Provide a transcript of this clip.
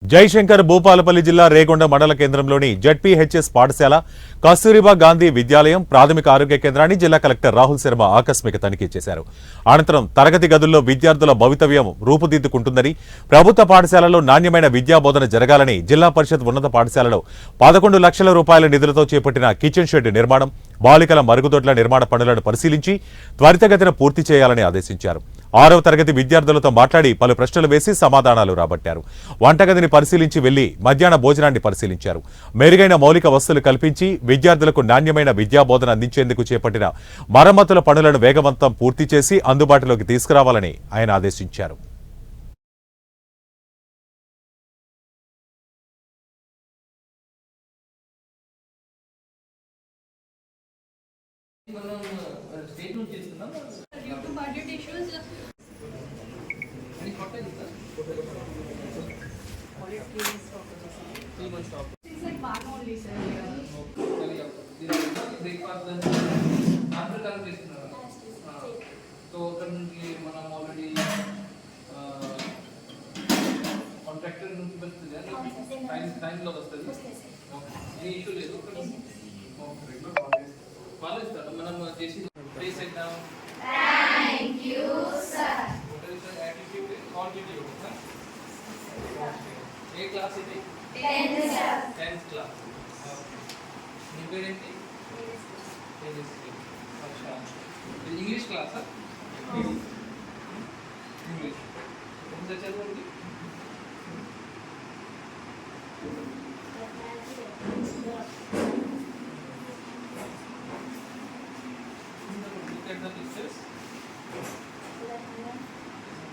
జైశంకర్ భూపాలపల్లి జిల్లా రేగొండ మండల కేంద్రంలోని జెడ్పీహెచ్ఎస్ పాఠశాల, కస్తూరిబా గాంధీ విద్యాలయం, ప్రాథమిక ఆరోగ్య కేంద్రాన్ని జిల్లా కలెక్టర్ రాహుల్ శర్మ ఆకస్మిక తనిఖీ చేశారు. అనంతరం తరగతి గదుల్లో విద్యార్థుల భవితవ్యం రూపుదిద్దుకుంటుందని, ప్రభుత్వ పాఠశాలలో నాణ్యమైన విద్యాబోధన జరగాలని జిల్లా పరిషత్ ఉన్నత పాఠశాలలో 11 లక్షల రూపాయల నిధులతో చేపట్టిన కిచెన్ షెడ్ నిర్మాణం, బాలికల మరుగుదొడ్ల నిర్మాణ పనులను పరిశీలించి త్వరితగతిన పూర్తి చేయాలని ఆదేశించారు. 6వ తరగతి విద్యార్థులతో మాట్లాడి పలు ప్రశ్నలు వేసి సమాధానాలు రాబట్టారు. వంటగదిని పరిశీలించి వెళ్లి మధ్యాహ్న భోజనాన్ని పరిశీలించారు. మెరుగైన మౌలిక వసతులు కల్పించి విద్యార్థులకు నాణ్యమైన విద్యాబోధన అందించేందుకు చేపట్టిన మరమ్మతుల పనులను వేగవంతం పూర్తి చేసి అందుబాటులోకి తీసుకురావాలని ఆయన ఆదేశించారు. కాంట్రాక్టర్ నుంచి వస్తుంది టైంలో వస్తుంది. ఏ ఇష్యూ లేదు, వాళ్ళు ఇస్తారు. మనం చేసి ప్లేస్ ఎగ్జామ్ ఏ క్లాస్ ఇది? 10th class. మీ పేరేంటి? ఇంగ్లీష్ క్లాసా? ఇంగ్లీష్ చదవండి.